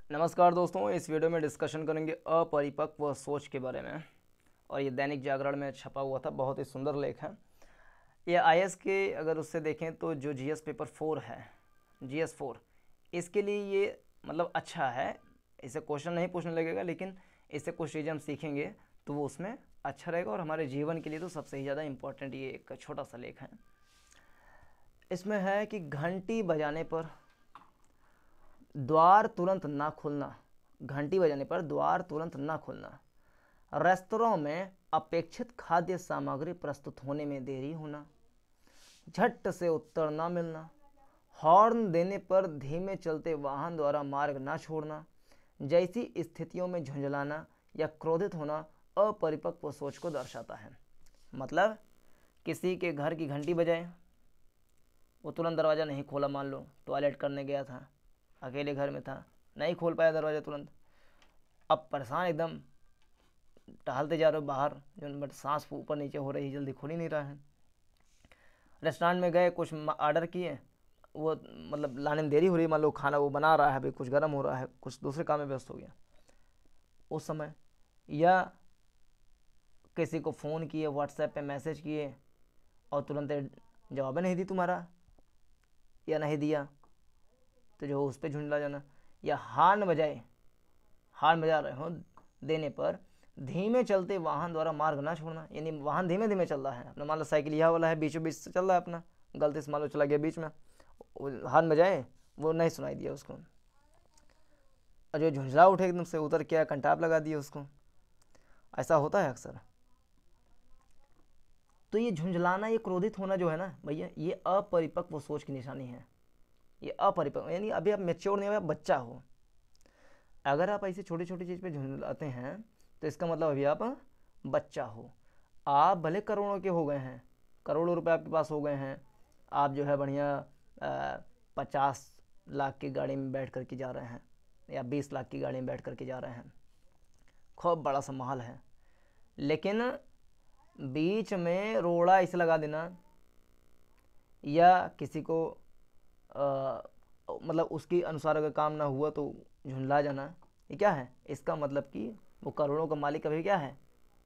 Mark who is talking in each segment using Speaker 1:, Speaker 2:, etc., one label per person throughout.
Speaker 1: नमस्कार दोस्तों, इस वीडियो में डिस्कशन करेंगे अपरिपक्व सोच के बारे में। और ये दैनिक जागरण में छपा हुआ था, बहुत ही सुंदर लेख है ये। आईएएस के अगर उससे देखें तो जो जीएस पेपर 4 है, जीएस 4, इसके लिए ये मतलब अच्छा है। इससे क्वेश्चन नहीं पूछने लगेगा, लेकिन इससे कुछ चीज़ें हम सीखेंगे तो वो उसमें अच्छा रहेगा। और हमारे जीवन के लिए तो सबसे ही ज़्यादा इम्पोर्टेंट ये एक छोटा सा लेख है। इसमें है कि घंटी बजाने पर द्वार तुरंत ना खुलना, घंटी बजाने पर द्वार तुरंत ना खुलना, रेस्तरों में अपेक्षित खाद्य सामग्री प्रस्तुत होने में देरी होना, झट से उत्तर ना मिलना, हॉर्न देने पर धीमे चलते वाहन द्वारा मार्ग ना छोड़ना जैसी स्थितियों में झुंझलाना या क्रोधित होना अपरिपक्व सोच को दर्शाता है। मतलब किसी के घर की घंटी बजाए, वो तुरंत दरवाज़ा नहीं खोला, मान लो टॉयलेट करने गया था, अकेले घर में था, नहीं खोल पाया दरवाज़ा तुरंत, अब परेशान एकदम टहलते जा रहे हो बाहर, जो बट सांस ऊपर नीचे हो रही है, जल्दी खुल ही नहीं रहा है। रेस्टोरेंट में गए, कुछ ऑर्डर किए, वो मतलब लाने में देरी हो रही है, मान लो खाना वो बना रहा है, अभी कुछ गर्म हो रहा है, कुछ दूसरे काम में व्यस्त हो गया उस समय, या किसी को फ़ोन किए, व्हाट्सएप पे मैसेज किए और तुरंत जवाब नहीं दी तुम्हारा, या नहीं दिया तो जो उस पर झुंझला जाना, या हॉर्न बजा रहे हो देने पर धीमे चलते वाहन द्वारा मार्ग ना छोड़ना, यानी वाहन धीमे धीमे चल रहा है अपना, मान लो साइकिल यह वाला है, बीचों बीच से चल रहा है अपना, गलती से मान लो चला गया बीच में, हॉर्न बजाए, वो नहीं सुनाई दिया उसको, और जो झुंझला उठे एकदम से, उतर क्या कंटाप लगा दिया उसको। ऐसा होता है अक्सर। तो ये झुंझलाना, ये क्रोधित होना जो है ना भैया, ये अपरिपक्व सोच की निशानी है। ये अपरिपक्व यानी अभी आप मेच्योर नहीं हो, आप बच्चा हो। अगर आप ऐसी छोटी छोटी चीज़ पे झुंझलाते हैं तो इसका मतलब अभी आप बच्चा हो। आप भले करोड़ों के हो गए हैं, करोड़ों रुपए आपके पास हो गए हैं, आप जो है बढ़िया 50 लाख की गाड़ी में बैठ कर के जा रहे हैं, या 20 लाख की गाड़ी में बैठ कर के जा रहे हैं, खूब बड़ा सा महल है, लेकिन बीच में रोड़ा इसे लगा देना, या किसी को मतलब उसके अनुसार अगर काम ना हुआ तो झुंझला जाना, ये क्या है? इसका मतलब कि वो करोड़ों का मालिक अभी क्या है?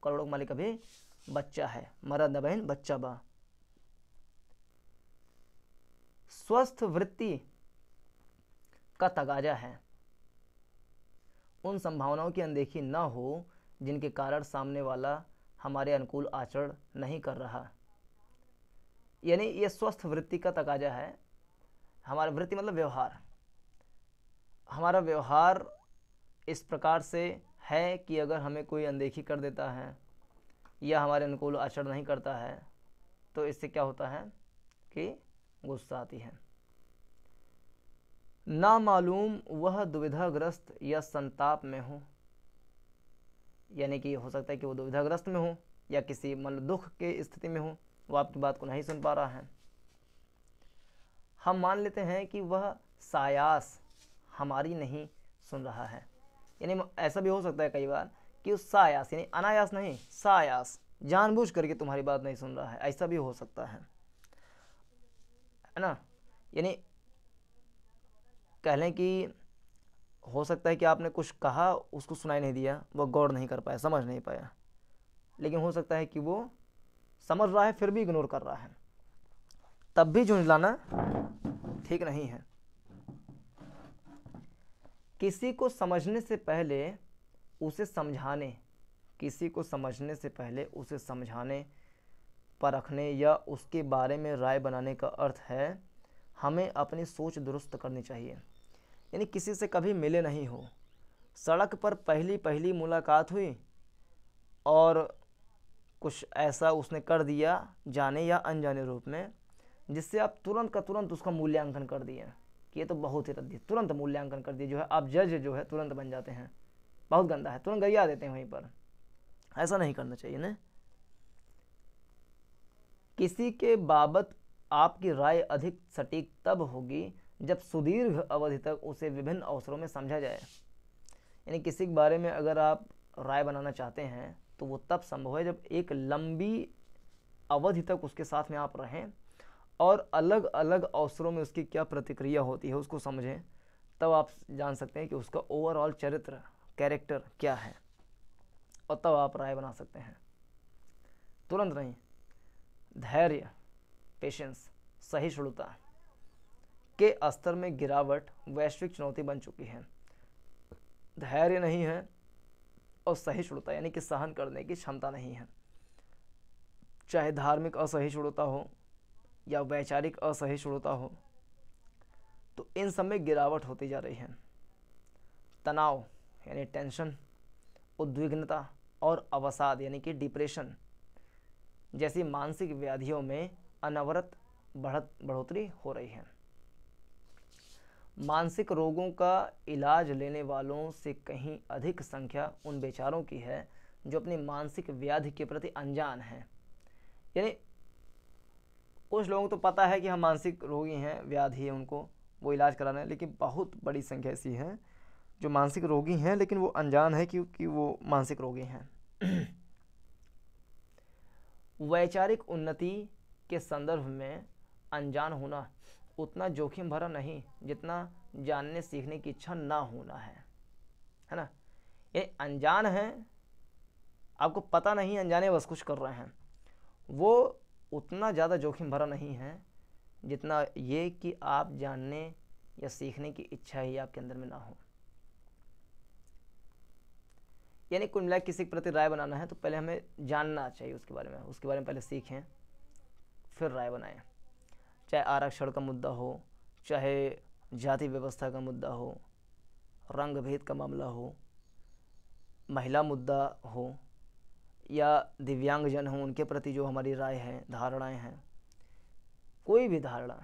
Speaker 1: करोड़ों का मालिक अभी बच्चा है। मरद न बहन बच्चा बा। स्वस्थ वृत्ति का तगाजा है उन संभावनाओं की अनदेखी न हो जिनके कारण सामने वाला हमारे अनुकूल आचरण नहीं कर रहा। यानी ये स्वस्थ वृत्ति का तकाजा है। हमारा वृत्ति मतलब व्यवहार, हमारा व्यवहार इस प्रकार से है कि अगर हमें कोई अनदेखी कर देता है या हमारे अनुकूल आचरण नहीं करता है तो इससे क्या होता है कि गुस्सा आती है। ना मालूम वह दुविधाग्रस्त या संताप में हो, यानी कि हो सकता है कि वो दुविधाग्रस्त में हो या किसी मतलब दुख के स्थिति में हो, वो आपकी बात को नहीं सुन पा रहा है। हम मान लेते हैं कि वह सायास हमारी नहीं सुन रहा है, यानी ऐसा भी हो सकता है कई बार कि उस सायास यानी अनायास नहीं, सायास जानबूझ करके तुम्हारी बात नहीं सुन रहा है, ऐसा भी हो सकता है ना। यानी कह लें कि हो सकता है कि आपने कुछ कहा, उसको सुनाई नहीं दिया, वह गौर नहीं कर पाया, समझ नहीं पाया, लेकिन हो सकता है कि वो समझ रहा है फिर भी इग्नोर कर रहा है, तब भी झुंझलाना ठीक नहीं है। किसी को समझने से पहले उसे समझाने, किसी को समझने से पहले उसे समझाने, परखने या उसके बारे में राय बनाने का अर्थ है हमें अपनी सोच दुरुस्त करनी चाहिए। यानी किसी से कभी मिले नहीं हो, सड़क पर पहली पहली मुलाकात हुई और कुछ ऐसा उसने कर दिया जाने या अनजाने रूप में जिससे आप तुरंत का तुरंत उसका मूल्यांकन कर दिए कि ये तो बहुत ही रद्दी, तुरंत मूल्यांकन कर दिए, जो है आप जज जो है तुरंत बन जाते हैं, बहुत गंदा है, तुरंत गरिया देते हैं वहीं पर। ऐसा नहीं करना चाहिए ना। किसी के बाबत आपकी राय अधिक सटीक तब होगी जब सुदीर्घ अवधि तक उसे विभिन्न अवसरों में समझा जाए। यानी किसी के बारे में अगर आप राय बनाना चाहते हैं तो वो तब संभव है जब एक लंबी अवधि तक उसके साथ में आप रहें और अलग अलग अवसरों में उसकी क्या प्रतिक्रिया होती है उसको समझें, तब आप जान सकते हैं कि उसका ओवरऑल चरित्र, कैरेक्टर क्या है, और तब आप राय बना सकते हैं, तुरंत नहीं। धैर्य, पेशेंस, सहिष्णुता के स्तर में गिरावट वैश्विक चुनौती बन चुकी है। धैर्य नहीं है और सहिष्णुता यानी कि सहन करने की क्षमता नहीं है, चाहे धार्मिक असहिष्णुता हो या वैचारिक असहिष्णुता हो, तो इन सब में गिरावट होती जा रही है। तनाव यानी टेंशन, उद्विग्नता और अवसाद यानी कि डिप्रेशन जैसी मानसिक व्याधियों में अनवरत बढ़ोतरी हो रही है। मानसिक रोगों का इलाज लेने वालों से कहीं अधिक संख्या उन बेचारों की है जो अपनी मानसिक व्याधि के प्रति अनजान हैं। यानी कुछ लोगों को तो पता है कि हम मानसिक रोगी हैं, व्याधि है उनको, वो इलाज कराना है, लेकिन बहुत बड़ी संख्या ऐसी है जो मानसिक रोगी हैं लेकिन वो अनजान है क्योंकि वो मानसिक रोगी हैं। वैचारिक उन्नति के संदर्भ में अनजान होना उतना जोखिम भरा नहीं जितना जानने सीखने की इच्छा ना होना है ना। ये अनजान है, आपको पता नहीं, अनजाने बस कुछ कर रहे हैं, वो उतना ज़्यादा जोखिम भरा नहीं है जितना ये कि आप जानने या सीखने की इच्छा ही आपके अंदर में ना हो। यानी कुल मिला किसी के प्रति राय बनाना है तो पहले हमें जानना चाहिए उसके बारे में पहले सीखें, फिर राय बनाएं। चाहे आरक्षण का मुद्दा हो, चाहे जाति व्यवस्था का मुद्दा हो, रंग भेद का मामला हो, महिला मुद्दा हो, या दिव्यांगजन हो, उनके प्रति जो हमारी राय है, धारणाएं हैं, कोई भी धारणा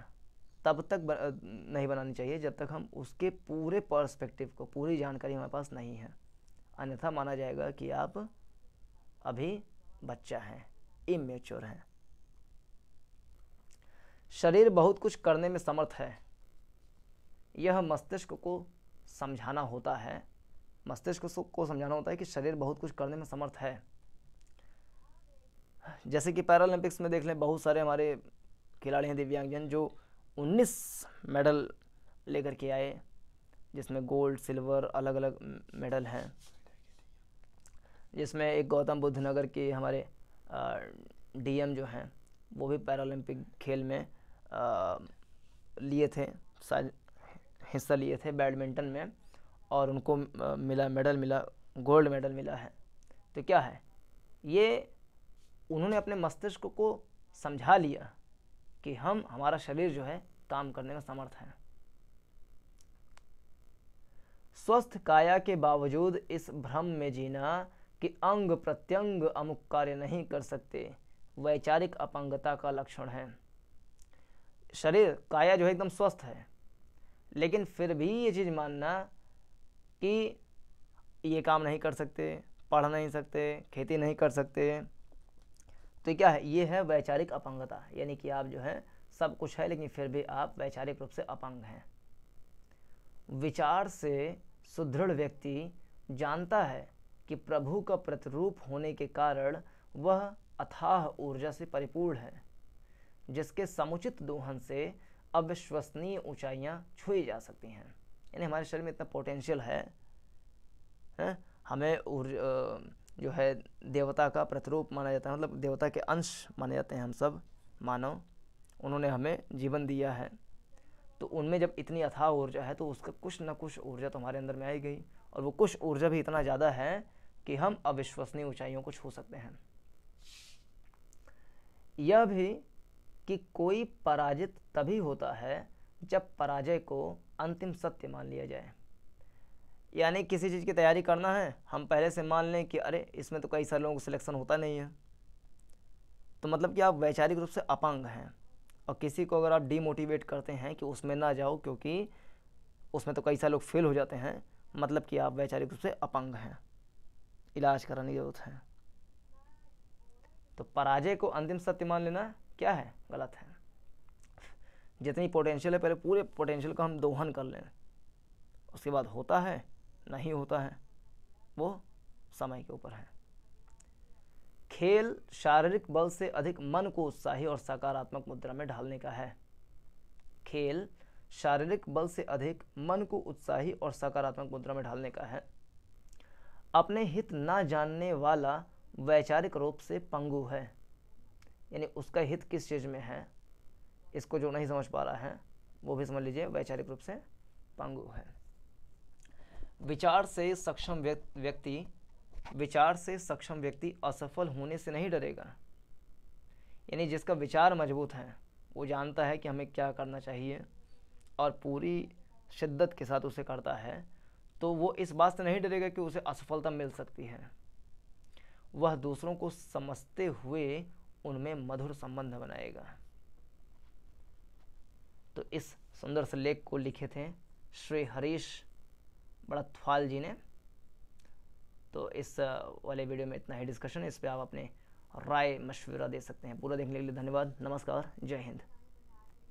Speaker 1: तब तक नहीं बनानी चाहिए जब तक हम उसके पूरे पर्सपेक्टिव को, पूरी जानकारी हमारे पास नहीं है। अन्यथा माना जाएगा कि आप अभी बच्चा हैं, इमेच्योर हैं। शरीर बहुत कुछ करने में समर्थ है, यह मस्तिष्क को समझाना होता है। मस्तिष्क को समझाना होता है कि शरीर बहुत कुछ करने में समर्थ है। जैसे कि पैरालंपिक्स में देख लें, बहुत सारे हमारे खिलाड़ी हैं दिव्यांगजन जो 19 मेडल लेकर के आए, जिसमें गोल्ड, सिल्वर, अलग अलग मेडल हैं, जिसमें एक गौतम बुद्ध नगर के हमारे डीएम जो हैं वो भी पैरालंपिक खेल में लिए थे, हिस्सा लिए थे बैडमिंटन में, और उनको मिला मेडल, मिला गोल्ड मेडल मिला है। तो क्या है ये, उन्होंने अपने मस्तिष्क को समझा लिया कि हमारा शरीर जो है काम करने में समर्थ है। स्वस्थ काया के बावजूद इस भ्रम में जीना कि अंग प्रत्यंग अमुक कार्य नहीं कर सकते, वैचारिक अपंगता का लक्षण है। शरीर, काया जो है एकदम स्वस्थ है, लेकिन फिर भी ये चीज़ मानना कि ये काम नहीं कर सकते, पढ़ नहीं सकते, खेती नहीं कर सकते, तो क्या है, ये है वैचारिक अपंगता। यानी कि आप जो है सब कुछ है लेकिन फिर भी आप वैचारिक रूप से अपंग हैं। विचार से सुदृढ़ व्यक्ति जानता है कि प्रभु का प्रतिरूप होने के कारण वह अथाह ऊर्जा से परिपूर्ण है, जिसके समुचित दोहन से अविश्वसनीय ऊंचाइयां छुई जा सकती हैं। यानी हमारे शरीर में इतना पोटेंशियल है, हमें जो है देवता का प्रतिरूप माना जाता है, मतलब देवता के अंश माने जाते हैं हम सब मानव, उन्होंने हमें जीवन दिया है, तो उनमें जब इतनी अथाह ऊर्जा है तो उसका कुछ ना कुछ ऊर्जा तो हमारे अंदर में आई गई, और वो कुछ ऊर्जा भी इतना ज़्यादा है कि हम अविश्वसनीय ऊंचाइयों को छू सकते हैं। यह भी कि कोई पराजित तभी होता है जब पराजय को अंतिम सत्य मान लिया जाए। यानी किसी चीज़ की तैयारी करना है, हम पहले से मान लें कि अरे इसमें तो कई सारे लोगों को सिलेक्शन होता नहीं है, तो मतलब कि आप वैचारिक रूप से अपंग हैं। और किसी को अगर आप डीमोटिवेट करते हैं कि उसमें ना जाओ क्योंकि उसमें तो कई सारे लोग फेल हो जाते हैं, मतलब कि आप वैचारिक रूप से अपंग हैं, इलाज कराने की जरूरत है। तो पराजय को अंतिम सत्य मान लेना क्या है, गलत है। जितनी पोटेंशियल है पहले पूरे पोटेंशियल का हम दोहन कर लें, उसके बाद होता है नहीं होता है वो समय के ऊपर है। खेल शारीरिक बल से अधिक मन को उत्साही और सकारात्मक मुद्रा में ढालने का है। खेल शारीरिक बल से अधिक मन को उत्साही और सकारात्मक मुद्रा में ढालने का है। अपने हित ना जानने वाला वैचारिक रूप से पंगु है, यानी उसका हित किस चीज़ में है, इसको जो नहीं समझ पा रहा है वो भी समझ लीजिए वैचारिक रूप से पंगु है। विचार से सक्षम व्यक्ति असफल होने से नहीं डरेगा, यानी जिसका विचार मजबूत है वो जानता है कि हमें क्या करना चाहिए और पूरी शिद्दत के साथ उसे करता है, तो वो इस बात से नहीं डरेगा कि उसे असफलता मिल सकती है। वह दूसरों को समझते हुए उनमें मधुर संबंध बनाएगा। तो इस सुंदर से लेख को लिखे थे श्री हरीश बड़थवाल जी ने। तो इस वाले वीडियो में इतना ही डिस्कशन, इस पे आप अपने राय मशवरा दे सकते हैं। पूरा देखने के लिए धन्यवाद। नमस्कार, जय हिंद।